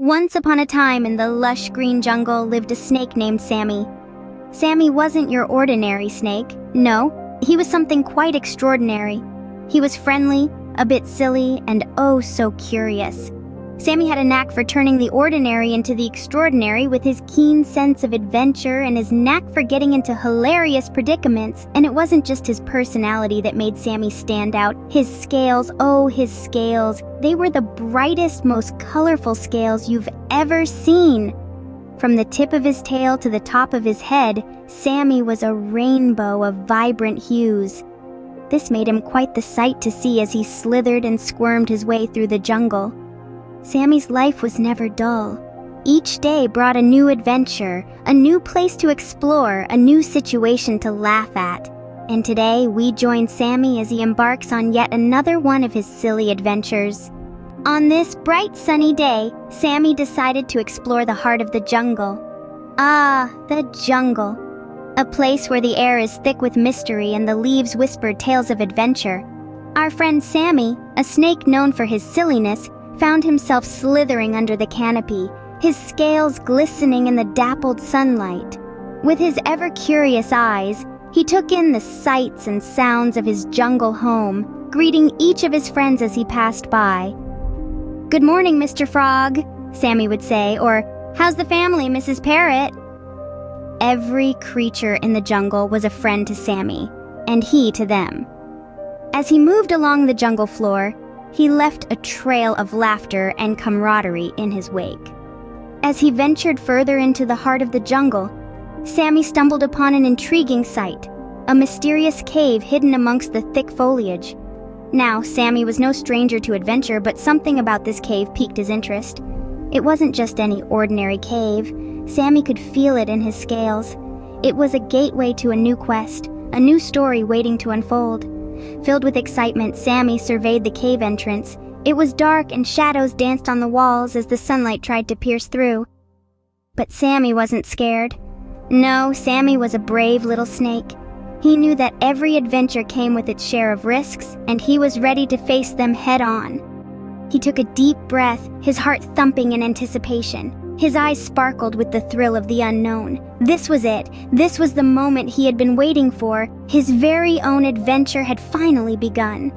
Once upon a time in the lush green jungle lived a snake named Sammy. Sammy wasn't your ordinary snake. No, he was something quite extraordinary. He was friendly, a bit silly, and oh so curious. Sammy had a knack for turning the ordinary into the extraordinary with his keen sense of adventure and his knack for getting into hilarious predicaments, and it wasn't just his personality that made Sammy stand out. His scales, oh his scales, they were the brightest, most colorful scales you've ever seen. From the tip of his tail to the top of his head, Sammy was a rainbow of vibrant hues. This made him quite the sight to see as he slithered and squirmed his way through the jungle. Sammy's life was never dull. Each day brought a new adventure, a new place to explore, a new situation to laugh at. And today, we join Sammy as he embarks on yet another one of his silly adventures. On this bright sunny day, Sammy decided to explore the heart of the jungle. Ah, the jungle. A place where the air is thick with mystery and the leaves whisper tales of adventure. Our friend Sammy, a snake known for his silliness, found himself slithering under the canopy, his scales glistening in the dappled sunlight. With his ever-curious eyes, he took in the sights and sounds of his jungle home, greeting each of his friends as he passed by. "Good morning, Mr. Frog," Sammy would say, or, "How's the family, Mrs. Parrot?" Every creature in the jungle was a friend to Sammy, and he to them. As he moved along the jungle floor, he left a trail of laughter and camaraderie in his wake. As he ventured further into the heart of the jungle, Sammy stumbled upon an intriguing sight, a mysterious cave hidden amongst the thick foliage. Now, Sammy was no stranger to adventure, but something about this cave piqued his interest. It wasn't just any ordinary cave. Sammy could feel it in his scales. It was a gateway to a new quest, a new story waiting to unfold. Filled with excitement, Sammy surveyed the cave entrance. It was dark and shadows danced on the walls as the sunlight tried to pierce through. But Sammy wasn't scared. No, Sammy was a brave little snake. He knew that every adventure came with its share of risks, and he was ready to face them head-on. He took a deep breath, his heart thumping in anticipation. His eyes sparkled with the thrill of the unknown. This was it. This was the moment he had been waiting for. His very own adventure had finally begun.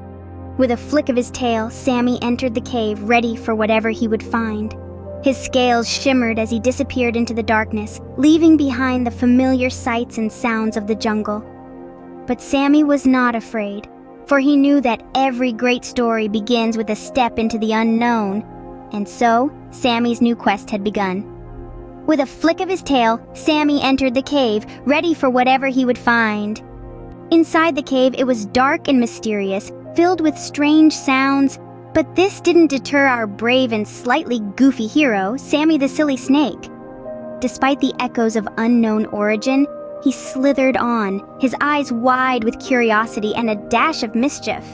With a flick of his tail, Sammy entered the cave, ready for whatever he would find. His scales shimmered as he disappeared into the darkness, leaving behind the familiar sights and sounds of the jungle. But Sammy was not afraid, for he knew that every great story begins with a step into the unknown. And so, Sammy's new quest had begun. With a flick of his tail, Sammy entered the cave, ready for whatever he would find. Inside the cave, it was dark and mysterious, filled with strange sounds, but this didn't deter our brave and slightly goofy hero, Sammy the Silly Snake. Despite the echoes of unknown origin, he slithered on, his eyes wide with curiosity and a dash of mischief.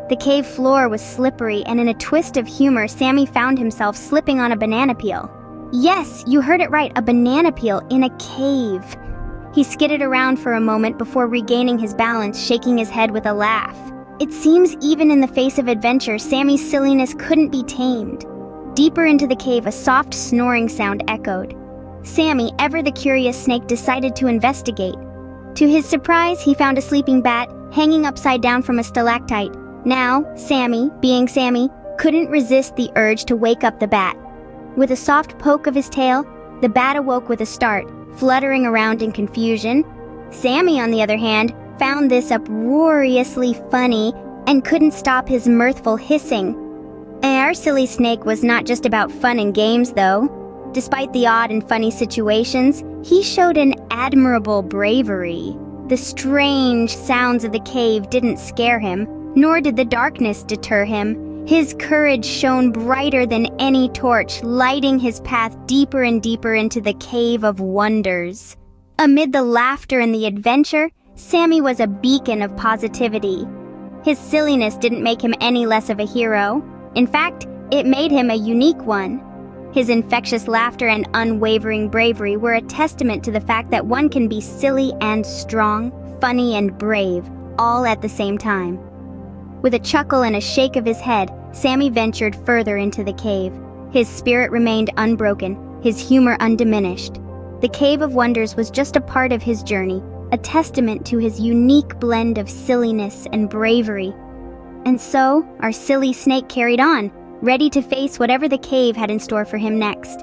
The cave floor was slippery, and in a twist of humor, Sammy found himself slipping on a banana peel. Yes, you heard it right, a banana peel in a cave. He skidded around for a moment before regaining his balance, shaking his head with a laugh. It seems even in the face of adventure, Sammy's silliness couldn't be tamed. Deeper into the cave, a soft snoring sound echoed. Sammy, ever the curious snake, decided to investigate. To his surprise, he found a sleeping bat hanging upside down from a stalactite. Now, Sammy, being Sammy, couldn't resist the urge to wake up the bat. With a soft poke of his tail, the bat awoke with a start, fluttering around in confusion. Sammy, on the other hand, found this uproariously funny and couldn't stop his mirthful hissing. Our silly snake was not just about fun and games, though. Despite the odd and funny situations, he showed an admirable bravery. The strange sounds of the cave didn't scare him, nor did the darkness deter him. His courage shone brighter than any torch, lighting his path deeper and deeper into the cave of wonders. Amid the laughter and the adventure, Sammy was a beacon of positivity. His silliness didn't make him any less of a hero. In fact, it made him a unique one. His infectious laughter and unwavering bravery were a testament to the fact that one can be silly and strong, funny and brave, all at the same time. With a chuckle and a shake of his head, Sammy ventured further into the cave. His spirit remained unbroken, his humor undiminished. The Cave of Wonders was just a part of his journey, a testament to his unique blend of silliness and bravery. And so, our silly snake carried on, ready to face whatever the cave had in store for him next.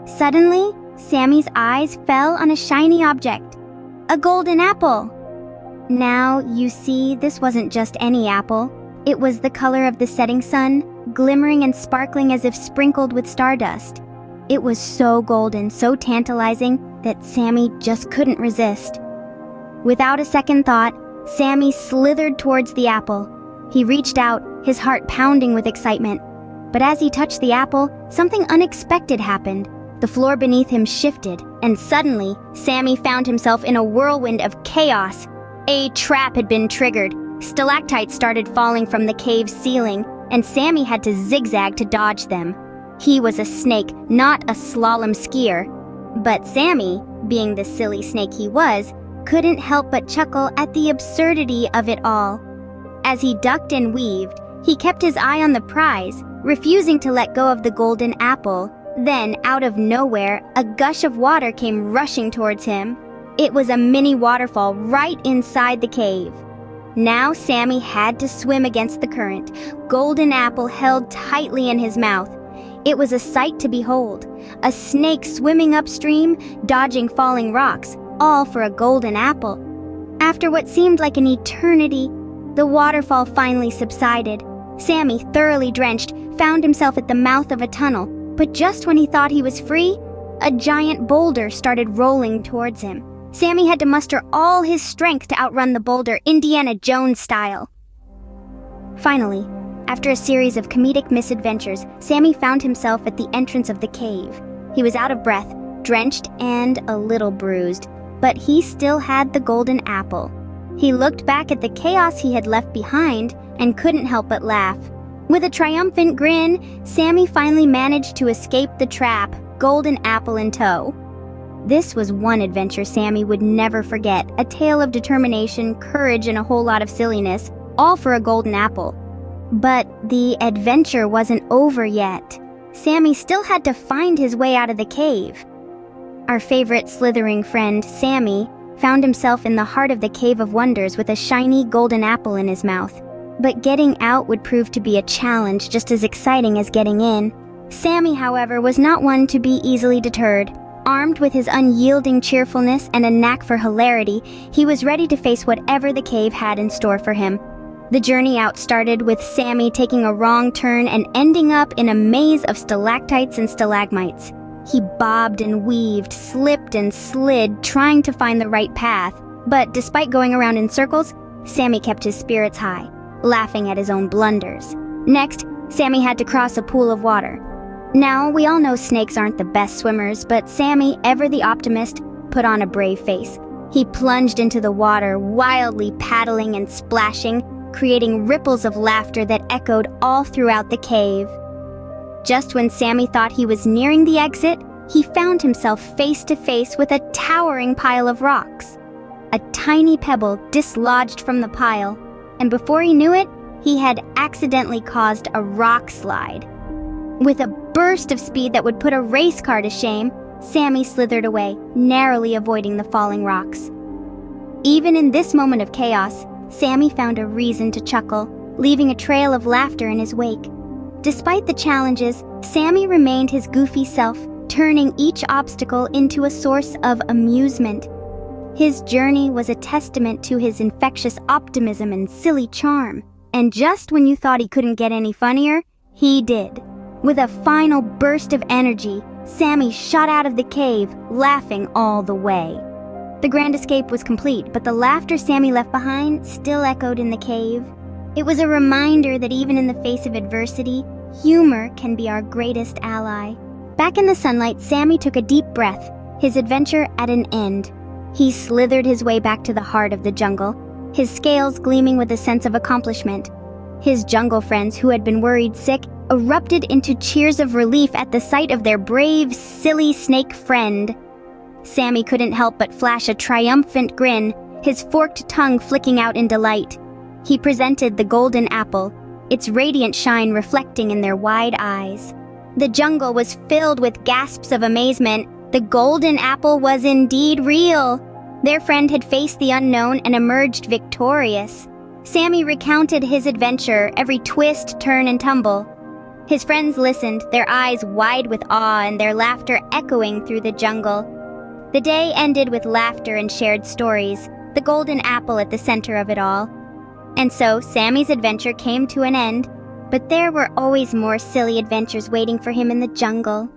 Suddenly, Sammy's eyes fell on a shiny object, a golden apple. Now, you see, this wasn't just any apple. It was the color of the setting sun, glimmering and sparkling as if sprinkled with stardust. It was so golden, so tantalizing, that Sammy just couldn't resist. Without a second thought, Sammy slithered towards the apple. He reached out, his heart pounding with excitement. But as he touched the apple, something unexpected happened. The floor beneath him shifted, and suddenly, Sammy found himself in a whirlwind of chaos. A trap had been triggered. Stalactites started falling from the cave's ceiling, and Sammy had to zigzag to dodge them. He was a snake, not a slalom skier. But Sammy, being the silly snake he was, couldn't help but chuckle at the absurdity of it all. As he ducked and weaved, he kept his eye on the prize, refusing to let go of the golden apple. Then, out of nowhere, a gush of water came rushing towards him. It was a mini waterfall right inside the cave. Now Sammy had to swim against the current, golden apple held tightly in his mouth. It was a sight to behold, a snake swimming upstream, dodging falling rocks, all for a golden apple. After what seemed like an eternity, the waterfall finally subsided. Sammy, thoroughly drenched, found himself at the mouth of a tunnel, but just when he thought he was free, a giant boulder started rolling towards him. Sammy had to muster all his strength to outrun the boulder, Indiana Jones style. Finally, after a series of comedic misadventures, Sammy found himself at the entrance of the cave. He was out of breath, drenched, and a little bruised, but he still had the golden apple. He looked back at the chaos he had left behind and couldn't help but laugh. With a triumphant grin, Sammy finally managed to escape the trap, golden apple in tow. This was one adventure Sammy would never forget, a tale of determination, courage, and a whole lot of silliness, all for a golden apple. But the adventure wasn't over yet. Sammy still had to find his way out of the cave. Our favorite slithering friend, Sammy, found himself in the heart of the Cave of Wonders with a shiny golden apple in his mouth. But getting out would prove to be a challenge just as exciting as getting in. Sammy, however, was not one to be easily deterred. Armed with his unyielding cheerfulness and a knack for hilarity, he was ready to face whatever the cave had in store for him. The journey out started with Sammy taking a wrong turn and ending up in a maze of stalactites and stalagmites. He bobbed and weaved, slipped and slid, trying to find the right path. But despite going around in circles, Sammy kept his spirits high, laughing at his own blunders. Next, Sammy had to cross a pool of water. Now, we all know snakes aren't the best swimmers, but Sammy, ever the optimist, put on a brave face. He plunged into the water, wildly paddling and splashing, creating ripples of laughter that echoed all throughout the cave. Just when Sammy thought he was nearing the exit, he found himself face to face with a towering pile of rocks. A tiny pebble dislodged from the pile, and before he knew it, he had accidentally caused a rock slide. With a burst of speed that would put a race car to shame, Sammy slithered away, narrowly avoiding the falling rocks. Even in this moment of chaos, Sammy found a reason to chuckle, leaving a trail of laughter in his wake. Despite the challenges, Sammy remained his goofy self, turning each obstacle into a source of amusement. His journey was a testament to his infectious optimism and silly charm. And just when you thought he couldn't get any funnier, he did. With a final burst of energy, Sammy shot out of the cave, laughing all the way. The grand escape was complete, but the laughter Sammy left behind still echoed in the cave. It was a reminder that even in the face of adversity, humor can be our greatest ally. Back in the sunlight, Sammy took a deep breath, his adventure at an end. He slithered his way back to the heart of the jungle, his scales gleaming with a sense of accomplishment. His jungle friends, who had been worried sick, erupted into cheers of relief at the sight of their brave, silly snake friend. Sammy couldn't help but flash a triumphant grin, his forked tongue flicking out in delight. He presented the golden apple, its radiant shine reflecting in their wide eyes. The jungle was filled with gasps of amazement. The golden apple was indeed real. Their friend had faced the unknown and emerged victorious. Sammy recounted his adventure, every twist, turn, and tumble. His friends listened, their eyes wide with awe and their laughter echoing through the jungle. The day ended with laughter and shared stories, the golden apple at the center of it all. And so Sammy's adventure came to an end, but there were always more silly adventures waiting for him in the jungle.